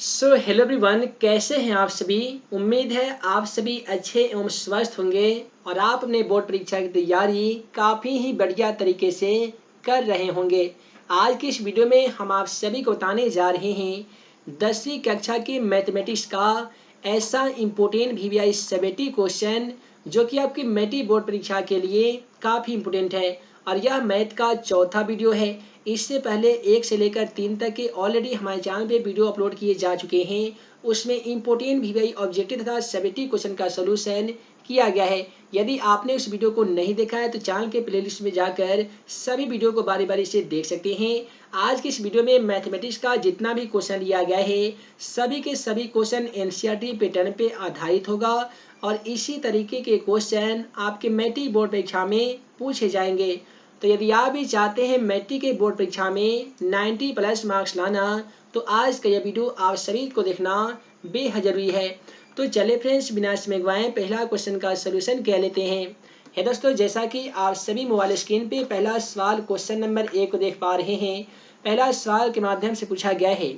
So hello everyone, कैसे हैं आप सभी। उम्मीद है आप सभी अच्छे एवं स्वस्थ होंगे और आप अपने बोर्ड परीक्षा की तैयारी काफ़ी ही बढ़िया तरीके से कर रहे होंगे। आज की इस वीडियो में हम आप सभी को बताने जा रहे हैं 10वीं कक्षा के मैथमेटिक्स का ऐसा इम्पोर्टेंट VVI सबेटी क्वेश्चन जो कि आपकी मैट्रिक बोर्ड परीक्षा के लिए काफ़ी इम्पोर्टेंट है। और यह मैथ का चौथा वीडियो है। इससे पहले 1 से लेकर 3 तक के ऑलरेडी हमारे चैनल पे वीडियो अपलोड किए जा चुके हैं। उसमें इम्पोर्टेंट VVI ऑब्जेक्टिव तथा सबेटी क्वेश्चन का सोल्यूशन किया गया है। यदि आपने उस वीडियो को नहीं देखा है तो चैनल के प्लेलिस्ट में जाकर सभी वीडियो को बारी बारी से देख सकते हैं। आज की इस वीडियो में मैथमेटिक्स का जितना भी क्वेश्चन लिया गया है सभी के सभी क्वेश्चन NCERT पैटर्न पे आधारित होगा और इसी तरीके के क्वेश्चन आपके मैट्रिक बोर्ड परीक्षा में पूछे जाएंगे। तो यदि आप भी चाहते हैं मैट्रिक के बोर्ड परीक्षा में 90+ मार्क्स लाना तो आज का यह वीडियो आप सभी को देखना बेहद जरूरी है। तो चले फ्रेंड्स, बिना समय गवाएं पहला क्वेश्चन का सलूशन कह लेते हैं। है दोस्तों, जैसा कि आप सभी मोबाइल स्क्रीन पे पहला सवाल क्वेश्चन नंबर 1 को देख पा रहे हैं। पहला सवाल के माध्यम से पूछा गया है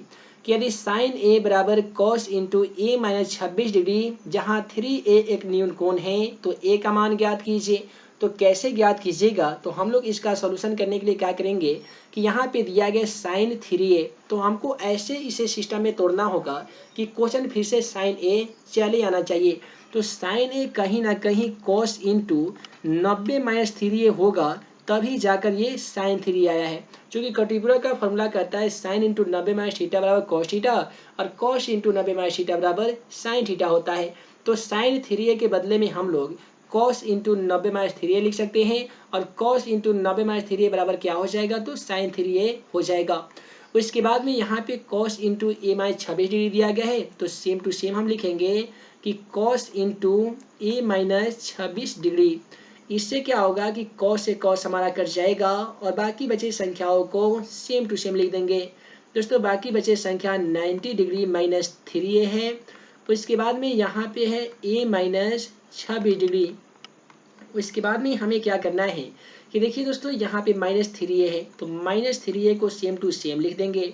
कि यदि sin A बराबर cos into A minus 26 degree जहाँ 3A एक न्यून कोण है तो A का मान ज्ञात कीजिए। तो कैसे ज्ञात कीजिएगा, तो हम लोग इसका सॉल्यूशन करने के लिए क्या करेंगे कि यहाँ पे दिया गया sin 3A, तो हमको ऐसे इसे सिस्टम में तोड़ना होगा कि क्वेश्चन फिर से sin A चले आना चाहिए। तो sin A कहीं ना कहीं cos इंटू 90 माइनस 3A होगा, तभी जाकर ये sin 3 आया है। क्योंकि कटिपुरा का फॉर्मूला कहता है sin इंटू 90 माइनस थीटा बराबर cos थीटा और cos इंटू 90 माइनस थीटा बराबर sin थीटा होता है। तो sin 3A के बदले में हम लोग cos इंटू 90 माइनस 3A लिख सकते हैं और cos इंटू 90 माइनस 3A बराबर क्या हो जाएगा, तो sin 3A हो जाएगा। उसके बाद में यहाँ पे cos into A minus 26 degree दिया गया है, तो सेम टू सेम हम लिखेंगे कि cos into A minus 26 degree. इससे क्या होगा कि cos से cos हमारा कट जाएगा और बाकी बचे संख्याओं को सेम टू सेम लिख देंगे। दोस्तों, बाकी बचे संख्या 90 डिग्री माइनस 3A है। तो इसके बाद में यहाँ पे है A माइनस 26 डिग्री। उसके बाद में हमें क्या करना है कि देखिए दोस्तों, यहाँ पे माइनस 3A है तो माइनस 3A को सेम टू सेम लिख देंगे।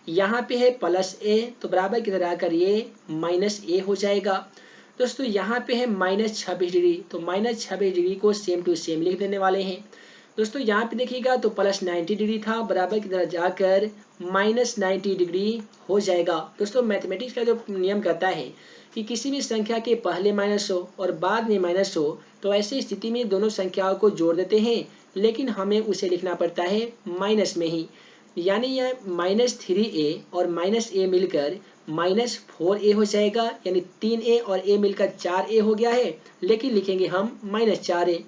यहाँ पे है प्लस A तो बराबर की तरह आकर ये माइनस A हो जाएगा। दोस्तों, यहाँ पे है माइनस 26 डिग्री तो माइनस 26 डिग्री को सेम टू सेम लिख देने वाले हैं। दोस्तों, यहाँ पे देखिएगा तो प्लस 90 डिग्री था, बराबर की तरह जाकर माइनस 90 डिग्री हो जाएगा। दोस्तों, मैथमेटिक्स का जो नियम कहता है कि किसी भी संख्या के पहले माइनस हो और बाद में माइनस हो तो ऐसी स्थिति में दोनों संख्याओं को जोड़ देते हैं, लेकिन हमें उसे लिखना पड़ता है माइनस में ही। यानी यह माइनस 3A और माइनस A मिलकर माइनस 4A हो जाएगा, यानी 3A और A मिलकर 4A हो गया है, लेकिन लिखेंगे हम माइनस 4A।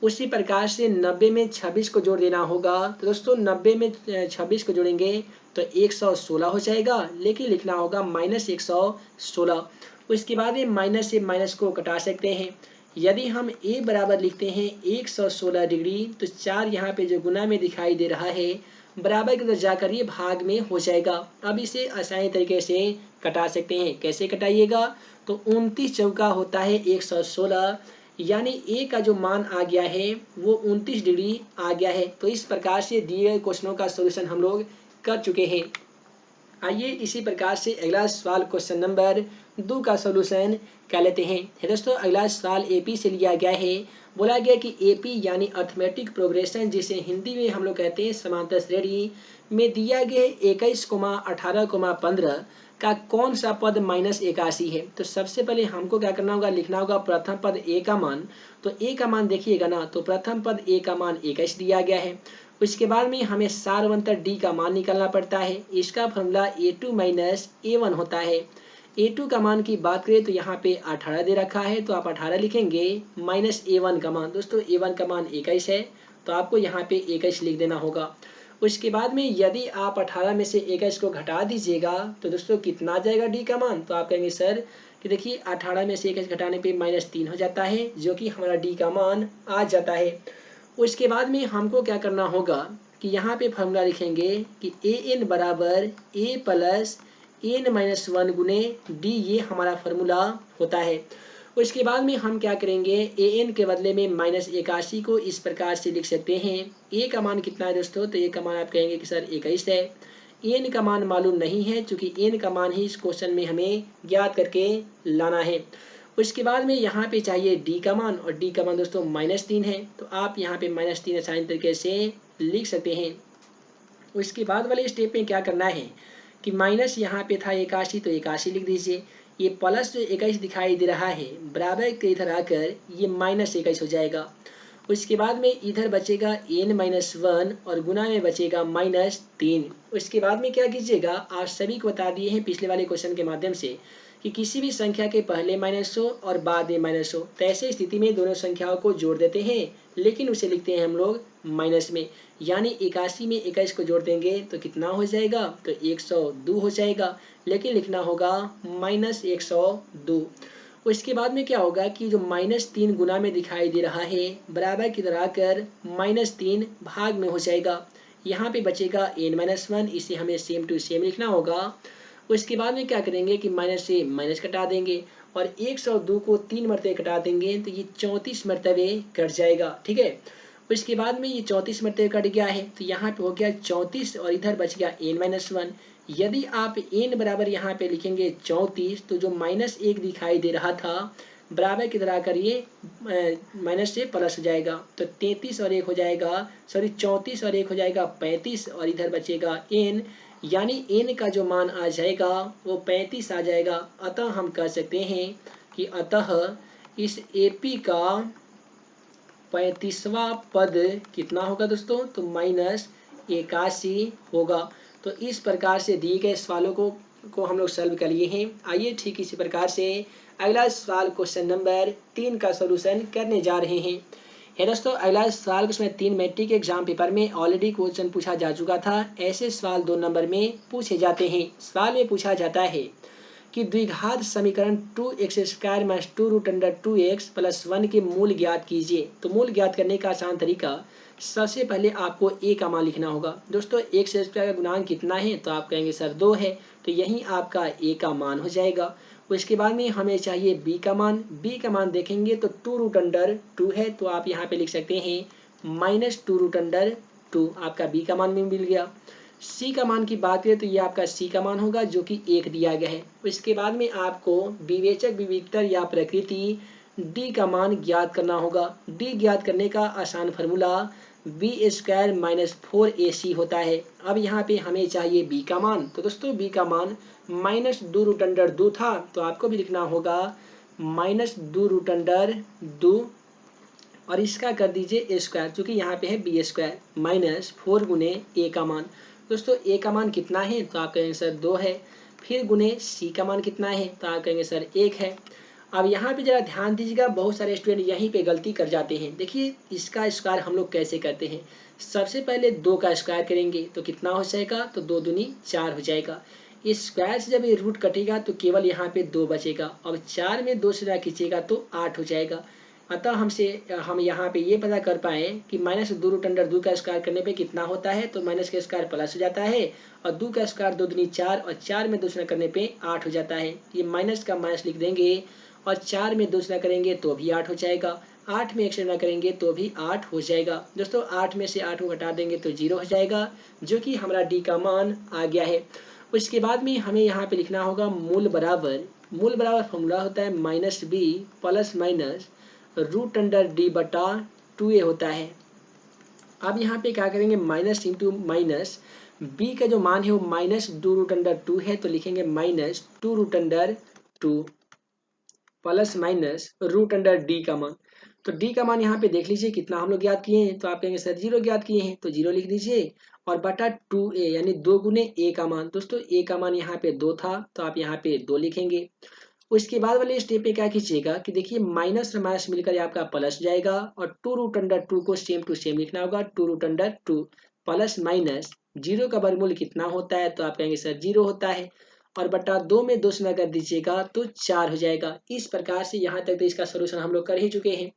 उसी प्रकार से 90 में 26 को जोड़ देना होगा। तो दोस्तों, 90 में 26 को जोड़ेंगे तो 116 हो जाएगा, लेकिन लिखना होगा माइनस 116। उसके बाद में माइनस से माइनस को कटा सकते हैं। यदि हम A बराबर लिखते हैं 116 डिग्री तो 4 यहाँ पे जो गुना में दिखाई दे रहा है बराबर की तरफ जाकर ये भाग में हो जाएगा। अब इसे आसानी तरीके से कटा सकते हैं। कैसे कटाइएगा, तो 29 चौका होता है 116, यानी A का जो मान आ गया है वो 29 डिग्री आ गया है। तो इस प्रकार से दिए गए क्वेश्चनों का सॉल्यूशन हम लोग कर चुके हैं। आइए इसी प्रकार से अगला सवाल क्वेश्चन नंबर 2 का सॉल्यूशन कर लेते हैं। दोस्तों, अगला सवाल AP से लिया गया है। बोला गया कि AP यानी अर्थमेटिक प्रोग्रेशन, जिसे हिंदी में हम लोग कहते हैं समांतर श्रेणी, में दिया गया 21, 18, 15 का कौन सा पद -81 है। तो सबसे पहले हमको क्या करना होगा, लिखना होगा प्रथम पद A का मान। तो A का मान देखिएगा ना, तो प्रथम पद A का मान 21 दिया गया है। उसके बाद में हमें सारवंतर D का मान निकालना पड़ता है। इसका फॉर्मूला A2 माइनस A1 होता है। A2 का मान की बात करें तो यहाँ पे 18 दे रखा है, तो आप 18 लिखेंगे माइनस A1 का मान। दोस्तों, A1 का मान 21 है तो आपको यहाँ पे 21 लिख देना होगा। उसके बाद में यदि आप 18 में से 21 को घटा दीजिएगा तो दोस्तों कितना आ जाएगा D का मान, तो आप कहेंगे सर कि देखिए 18 में से 21 घटाने पे -3 हो जाता है, जो कि हमारा D का मान आ जाता है। उसके बाद में हमको क्या करना होगा कि यहाँ पे फॉर्मूला लिखेंगे कि AN बराबर A प्लस N माइनस 1 गुने D, ये हमारा फॉर्मूला होता है। उसके बाद में हम क्या करेंगे, AN के बदले में -81 को इस प्रकार से लिख सकते हैं। A का मान कितना है दोस्तों, तो A का मान आप कहेंगे कि सर 21 है। एन का मान मालूम नहीं है, चूंकि एन का मान ही इस क्वेश्चन में हमें ज्ञात करके लाना है। उसके बाद में यहाँ पे चाहिए डी का मान, और डी का मान दोस्तों -3 है, तो आप यहाँ पे -3 आसान तरीके से लिख सकते हैं। उसके बाद वाले स्टेप में क्या करना है कि माइनस यहाँ पे था 81, तो 81 लिख दीजिए। ये प्लस जो 21 दिखाई दे रहा है बराबर के इधर आकर ये -21 हो जाएगा। उसके बाद में इधर बचेगा n-1 और गुना में बचेगा -3। उसके बाद में क्या कीजिएगा, आप सभी को बता दिए हैं पिछले वाले क्वेश्चन के माध्यम से कि किसी भी संख्या के पहले माइनस हो और बाद में माइनस हो, तो ऐसे स्थिति में दोनों संख्याओं को जोड़ देते हैं, लेकिन उसे लिखते हैं हम लोग माइनस में। यानी 81 में 21 को जोड़ देंगे तो कितना हो जाएगा, तो 102 हो जाएगा, लेकिन लिखना होगा -102। उसके बाद में क्या होगा कि जो -3 गुना में दिखाई दे रहा है बराबर की तरह आकर -3 भाग में हो जाएगा। यहाँ पे बचेगा n-1, इसे हमें सेम टू सेम लिखना होगा। उसके बाद में क्या करेंगे कि माइनस से माइनस कटा देंगे और 102 को 3 मरतबे कटा देंगे तो ये 34 मरतबे कट जाएगा। ठीक है, उसके बाद में ये 34 मरतबे कट गया है, तो यहाँ पे हो गया 34 और इधर बच गया n-1। यदि आप n बराबर यहाँ पे लिखेंगे 34, तो जो -1 दिखाई दे रहा था बराबर की तरह आकर ये माइनस से प्लस हो जाएगा, तो 33 और 1 हो जाएगा, सॉरी 34 और 1 हो जाएगा 35, और इधर बचेगा n, यानी n का जो मान आ जाएगा वो 35 आ जाएगा। अतः हम कह सकते हैं कि अतः इस AP का 35वां पद कितना होगा दोस्तों, तो -81 होगा। तो इस प्रकार से दिए गए सवालों को हम लोग सॉल्व कर लिए हैं। आइए ठीक इसी प्रकार से अगला सवाल क्वेश्चन नंबर 3 का सॉल्यूशन करने जा रहे हैं। है दोस्तों, अगला सवाल उसमें 3 मैट्रिक एग्जाम पेपर में ऑलरेडी क्वेश्चन पूछा जा चुका था। ऐसे सवाल 2 नंबर में पूछे जाते हैं। सवाल में पूछा जाता है कि द्विघात समीकरण 2x² - 2√2x + 1 के मूल ज्ञात कीजिए। तो मूल ज्ञात करने का आसान तरीका, सबसे पहले आपको a का मान लिखना होगा। दोस्तों x² का गुणांक कितना है, तो आप कहेंगे सर 2 है, तो यही आपका a का मान हो जाएगा। उसके बाद में हमें चाहिए b का मान। b का मान देखेंगे तो 2√2 है, तो आप यहाँ पे लिख सकते हैं -2√2, आपका b का मान भी मिल गया। c का मान की बात करें तो ये आपका c का मान होगा जो कि 1 दिया गया है। इसके बाद में आपको विवेचक विविधतर या प्रकृति d का मान ज्ञात करना होगा। d ज्ञात करने का आसान फार्मूला b² - 4ac होता है। अब यहाँ पे हमें चाहिए b का मान, तो दोस्तों b का मान -2√2 था, तो आपको भी लिखना होगा -2√2 और इसका कर दीजिए a², चूंकि यहाँ पे है b² -4 गुने a का मान। दोस्तों a का मान कितना है, तो आप कहेंगे सर 2 है। फिर गुने c का मान कितना है, तो आप कहेंगे सर 1 है। अब यहाँ पे जरा ध्यान दीजिएगा, बहुत सारे स्टूडेंट यहीं पे गलती कर जाते हैं। देखिए इसका स्क्वायर हम लोग कैसे करते हैं, सबसे पहले 2 का स्क्वायर करेंगे तो कितना हो जाएगा, तो 2 दूनी 4 हो जाएगा। इस स्क्वायर से जब ये रूट कटेगा तो केवल यहाँ पे 2 बचेगा। अब 4 में 2 से ना खींचेगा तो 8 हो जाएगा। अतः हम यहाँ पे ये पता कर पाए कि -2√2 का स्क्वायर करने पे कितना होता है, तो माइनस का स्क्वायर प्लस हो जाता है, और 2 का स्क्वायर 2 दूनी 4, और 4 में 2 से करने पे 8 हो जाता है। ये माइनस का माइनस लिख देंगे, और 4 में 2 से करेंगे तो भी 8 हो जाएगा, 8 में 1 से ना करेंगे तो भी 8 हो जाएगा। दोस्तों 8 में से 8 को घटा देंगे तो 0 हो जाएगा, जो कि हमारा डी का मान आ गया है। उसके बाद में हमें यहाँ पे लिखना होगा मूल बराबर फॉर्मूला होता है -b ± √d/2a होता है। अब यहाँ पे क्या करेंगे, माइनस इंटू माइनस, b का जो मान है वो -2√2 है, तो लिखेंगे -2√2 प्लस माइनस √d का मान। तो d का मान यहाँ पे देख लीजिए कितना हम लोग ज्ञात किए हैं, तो आप कहेंगे सर 0 ज्ञात किए हैं, तो 0 लिख दीजिए, और बटा 2a यानी 2 गुने a का मान। दोस्तों a का मान यहाँ पे 2 था, तो आप यहाँ पे 2 लिखेंगे। उसके बाद वाले स्टेप पे क्या कीजिएगा कि देखिए माइनस और माइनस मिलकर आपका प्लस जाएगा, और 2√2 को सेम टू सेम लिखना होगा, 2√2 प्लस माइनस 0 का वर्गमूल कितना होता है, तो आप कहेंगे सर 0 होता है, और बटा 2 में 2 से ना कर दीजिएगा तो 4 हो जाएगा। इस प्रकार से यहाँ तक तो इसका सोल्यूशन हम लोग कर ही चुके हैं।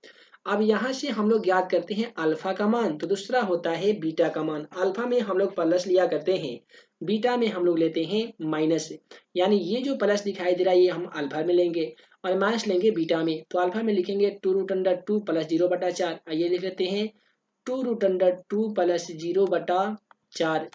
अब यहाँ से हम लोग ज्ञात करते हैं अल्फा का मान, तो दूसरा होता है बीटा का मान। अल्फा में हम लोग प्लस लिया करते हैं, बीटा में हम लोग लेते हैं माइनस, यानी ये जो प्लस दिखाई दे रहा है ये हम अल्फा में लेंगे और माइनस लेंगे बीटा में। तो अल्फा में लिखेंगे 2√2 प्लस 0/4, आइए लिख लेते हैं 2√2 प्लस 0/4।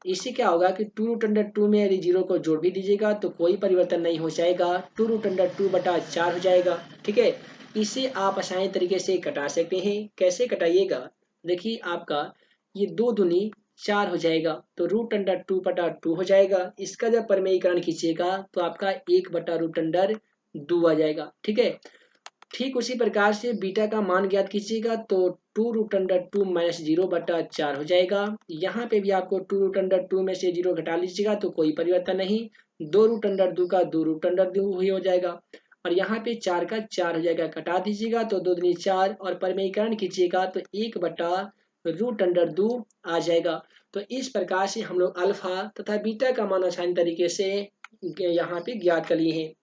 इससे क्या होगा कि 2√2 में यदि 0 को जोड़ भी दीजिएगा तो कोई परिवर्तन नहीं हो जाएगा, 2√2/4 हो जाएगा। ठीक है, इसे आप आसानी तरीके से कटा सकते हैं। कैसे कटाइएगा, देखिए आपका ये 2 दूनी 4 हो जाएगा, तो √2/2 हो जाएगा। इसका जब परिमेयीकरण खींचिएगा तो आपका 1/√2 आ जाएगा। ठीक है, ठीक उसी प्रकार से बीटा का मान ज्ञात कीजिएगा तो 2√2 - 0/4 हो जाएगा। यहाँ पे भी आपको 2√2 में से 0 घटा लीजिएगा तो कोई परिवर्तन नहीं, 2√2 का 2√2 ही हो जाएगा, और यहाँ पे 4 का 4 हो जाएगा, घटा दीजिएगा तो 2 दूनी 4, और परिमेयीकरण कीजिएगा तो 1/√2 आ जाएगा। तो इस प्रकार से हम लोग अल्फा तथा बीटा का मान आसानी तरीके से यहाँ पे ज्ञात कर लिए हैं।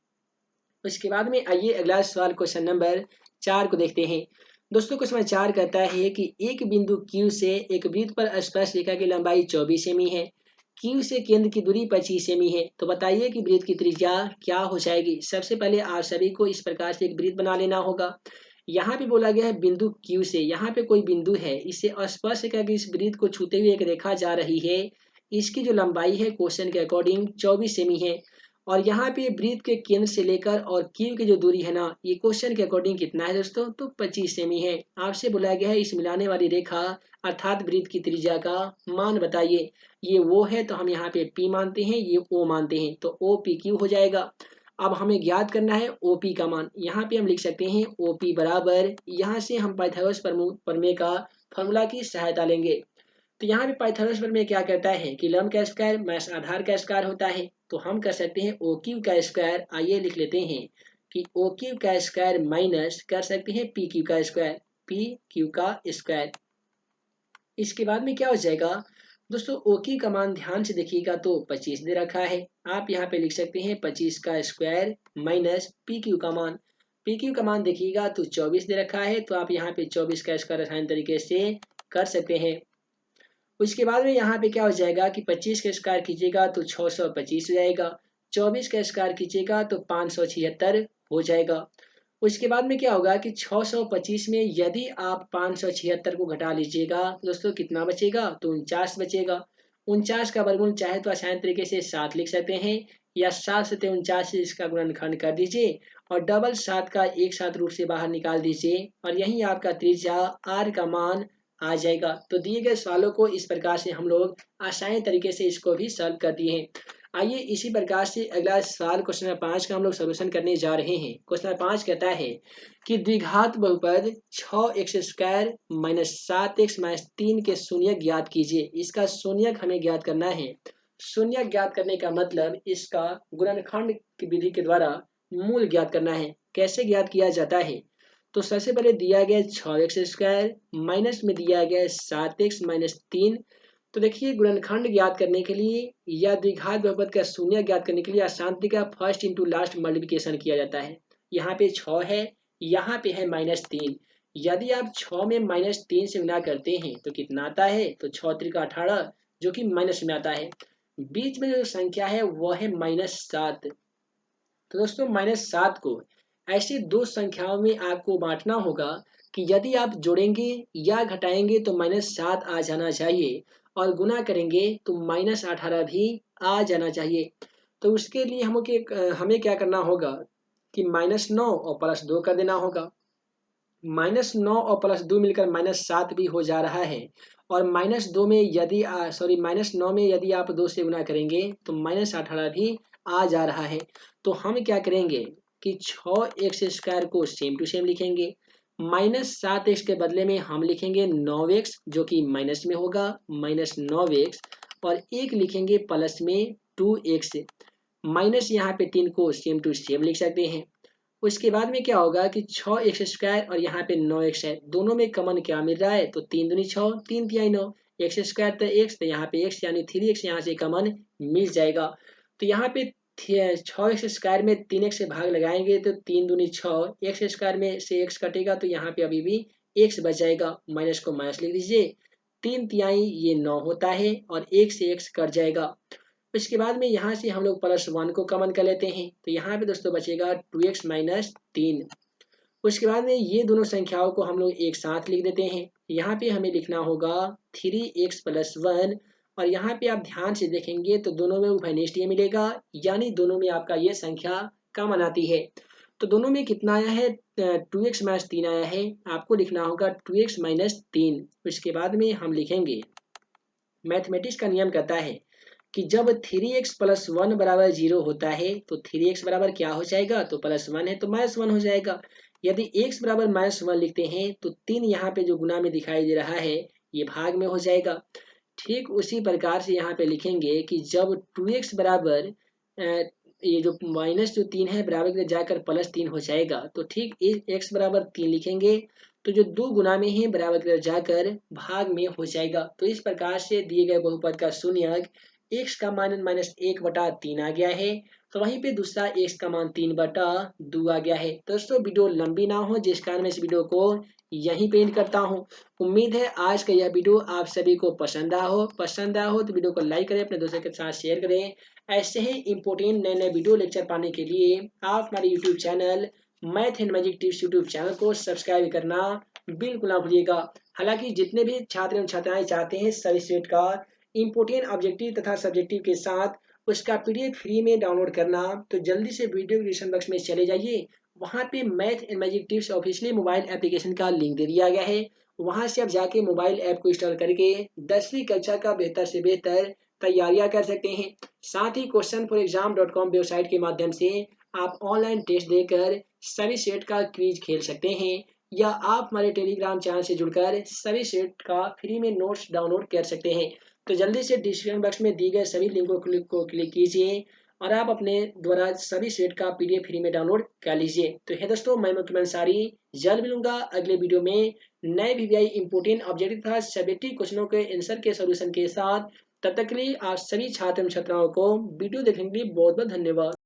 उसके बाद में आइए अगला सवाल क्वेश्चन नंबर 4 को देखते हैं। दोस्तों क्वेश्चन 4 कहता है कि एक बिंदु Q से एक वृत्त पर स्पर्श रेखा की लंबाई 24 सेमी है, Q से केंद्र की दूरी 25 सेमी है, तो बताइए कि वृत्त की त्रिज्या क्या हो जाएगी। सबसे पहले आप सभी को इस प्रकार से एक वृत्त बना लेना होगा। यहाँ पे बोला गया है बिंदु Q से, यहाँ पे कोई बिंदु है, इससे स्पर्श रेखा की इस वृत्त को छूते हुए एक रेखा जा रही है। इसकी जो लंबाई है क्वेश्चन के अकॉर्डिंग 24 सेमी है, और यहाँ पे वृत्त के केंद्र से लेकर और Q की जो दूरी है ना, ये क्वेश्चन के अकॉर्डिंग कितना है दोस्तों, तो 25 सेमी है। आपसे बोला गया है इस मिलाने वाली रेखा अर्थात वृत्त की त्रिज्या का मान बताइए। ये वो है तो हम यहाँ पे P मानते हैं, ये O मानते हैं, तो OPQ हो जाएगा। अब हमें ज्ञात करना है OP का मान। यहाँ पे हम लिख सकते हैं OP बराबर, यहाँ से हम पाइथागोरस प्रमेय का फॉर्मूला की सहायता लेंगे। तो यहाँ पे पाइथागोरस प्रमेय क्या कहता है कि लंब का स्क्वायर माइनस आधार का स्क्वायर होता है, तो हम कर सकते हैं OQ का स्क्वायर। आइए लिख लेते हैं कि OQ का स्क्वायर माइनस कर सकते हैं PQ का स्क्वायर, PQ का स्क्वायर। इसके बाद में क्या हो जाएगा दोस्तों, OQ का मान ध्यान से देखिएगा तो 25 दे रखा है, आप यहाँ पे लिख सकते हैं 25 का स्क्वायर माइनस PQ का मान। PQ का मान देखिएगा तो 24 दे रखा है, तो आप यहाँ पे 24 का स्क्वायर आसान तरीके से कर सकते हैं। उसके बाद में यहाँ पे क्या हो जाएगा कि 25 का स्क्वायर कीजिएगा तो 625 हो जाएगा, 24 का स्क्वायर कीजिएगा तो 576 हो जाएगा। उसके बाद में क्या होगा कि 625 में यदि आप 576 को घटा लीजिएगा तो दोस्तों कितना बचेगा, तो 49 बचेगा। 49 का वर्गमूल चाहे तो आसान तरीके से 7 लिख सकते हैं, या 7 से 49 से इसका गुणनखंड कर दीजिए और डबल 7 का एक साथ रूट से बाहर निकाल दीजिए, और यही आपका त्रिज्या R का मान आ जाएगा। तो दिए गए सवालों को इस प्रकार से हम लोग आसानी तरीके से इसको भी सॉल्व कर दिए हैं। आइए इसी प्रकार से अगला सवाल क्वेश्चन नंबर 5 का हम लोग सोल्यूशन करने जा रहे हैं। क्वेश्चन नंबर 5 कहता है कि द्विघात बहुपद 6x² - 7x - 3 के शून्यक ज्ञात कीजिए। इसका शून्यक हमें ज्ञात करना है। शून्यक ज्ञात करने का मतलब इसका गुणनखंड की विधि के द्वारा मूल ज्ञात करना है। कैसे ज्ञात किया जाता है, तो सबसे पहले दिया गया 6x² माइनस में दिया गया 7x - 3। तो देखिए गुणनखंड ज्ञात करने के लिए या द्विघात बहुपद का शून्य ज्ञात करने के लिए आसान तरीका फर्स्ट इंटू लास्ट मल्टीप्लिकेशन किया जाता है। यहाँ पे 6 है, यहाँ पे है -3। यदि आप 6 में -3 से गुना करते हैं तो कितना आता है, तो 6 त्रिका 18 जो कि माइनस में आता है। बीच में जो संख्या है वह है -7। तो दोस्तों -7 को ऐसी दो संख्याओं में आपको बांटना होगा कि यदि आप जोड़ेंगे या घटाएंगे तो -7 आ जाना चाहिए, और गुना करेंगे तो -18 भी आ जाना चाहिए। तो उसके लिए हमें क्या करना होगा कि -9 और +2 कर देना होगा। -9 और +2 मिलकर -7 भी हो जा रहा है, और -2 में यदि -9 में यदि आप 2 से गुना करेंगे तो -18 भी आ जा रहा है। तो हम क्या करेंगे कि 6x² को सेम टू सेम लिखेंगे, -7x के बदले में हम लिखेंगे 9x जो कि माइनस में होगा, -9x, और एक लिखेंगे प्लस में 2x, माइनस यहाँ पे 3 को सेम टू सेम लिख सकते हैं। उसके बाद में क्या होगा कि 6x² और यहाँ पे 9x है, दोनों में कॉमन क्या मिल रहा है, तो 3 दूनी 6, 3 तिहाई 9, x² तो x, तो यहाँ पे x यानी 3x यहाँ से कॉमन मिल जाएगा। तो यहाँ पे 6x² में 3x से भाग लगाएंगे तो 3 दूनी 6, x² में से x कटेगा तो यहाँ पे अभी भी x बच जाएगा, माइनस को माइनस लिख दीजिए, 3 तिहाई ये 9 होता है और 1 से x कट जाएगा। इसके बाद में यहाँ से हम लोग +1 को कॉमन कर लेते हैं, तो यहाँ पे दोस्तों बचेगा 2x - 3। उसके बाद में ये दोनों संख्याओं को हम लोग एक साथ लिख देते हैं। यहाँ पे हमें लिखना होगा 3x + 1 और यहाँ पे आप ध्यान से देखेंगे तो दोनों में उभयनिष्ठ ये मिलेगा, यानी दोनों में आपका ये संख्या कॉमन आती है। तो दोनों में कितना आया है, 2x माइनस 3 आया है। आपको लिखना होगा 2x माइनस 3। उसके बाद में हम लिखेंगे, मैथमेटिक्स का नियम कहता है कि जब 3x प्लस 1 बराबर 0 होता है तो 3x बराबर क्या हो जाएगा, तो प्लस 1 है तो माइनस 1 हो जाएगा। यदि x बराबर माइनस 1 लिखते हैं तो 3 यहाँ पे जो गुना में दिखाई दे रहा है ये भाग में हो जाएगा। ठीक उसी प्रकार से यहाँ पे लिखेंगे कि जब 2x बराबर ये जो माइनस जो 3 है बराबर के जाकर प्लस 3 हो जाएगा, तो ठीक x बराबर 3 लिखेंगे तो जो 2 गुना में है बराबर के जाकर भाग में हो जाएगा। तो इस प्रकार से दिए गए बहुपद का शून्यक x का मान माइनस 1/3 आ गया है। तो वहीं पे दूसरा x का मान 3/2 आ गया है। दोस्तों वीडियो लंबी ना हो जिस कारण मैं इस वीडियो को यहीं पे एंड करता हूँ। उम्मीद है आज का यह वीडियो आप सभी को पसंद आया हो तो वीडियो को लाइक करें, अपने दोस्तों के साथ शेयर करें। ऐसे ही इंपोर्टेंट नए नए वीडियो लेक्चर पाने के लिए आप हमारे YouTube channel math and magic tips YouTube channel को सब्सक्राइब करना बिल्कुल ना भूलिएगा। हालांकि जितने भी छात्र एवं छात्राएं चाहते हैं सभी सेट का इंपोर्टेंट ऑब्जेक्टिव तथा सब्जेक्टिव के साथ उसका पीडीएफ फ्री में डाउनलोड करना, तो जल्दी से वीडियो डिस्क्रिप्शन बॉक्स में चले जाइए। वहां पे math and magic tips officially mobile application का लिंक दे दिया गया है। वहां से आप जाके मोबाइल ऐप को इंस्टॉल करके 10वीं कक्षा का बेहतर से बेहतर तैयारियां कर सकते हैं। साथ ही questionforexam.com वेबसाइट के माध्यम से आप ऑनलाइन टेस्ट देकर सभी सेट का क्विज खेल सकते हैं, या आप हमारे टेलीग्राम चैनल से जुड़कर सभी सेट का फ्री में नोट्स डाउनलोड कर सकते हैं। तो जल्दी से डिस्क्रिप्शन बॉक्स में दी गए सभी लिंकों को क्लिक कीजिए और आप अपने द्वारा सभी सेट का पीडीएफ फ्री में डाउनलोड कर लीजिए। तो है दोस्तों, मैं मुकम्मल अंसारी जल्द मिलूंगा अगले वीडियो में नए वीवीआई इंपोर्टेंट ऑब्जेक्टिव तथा सब्जेक्टिव क्वेश्चनों के आंसर के सॉल्यूशन के साथ। तब तक के लिए आप सभी छात्र छात्राओं को वीडियो देखने के लिए बहुत बहुत धन्यवाद।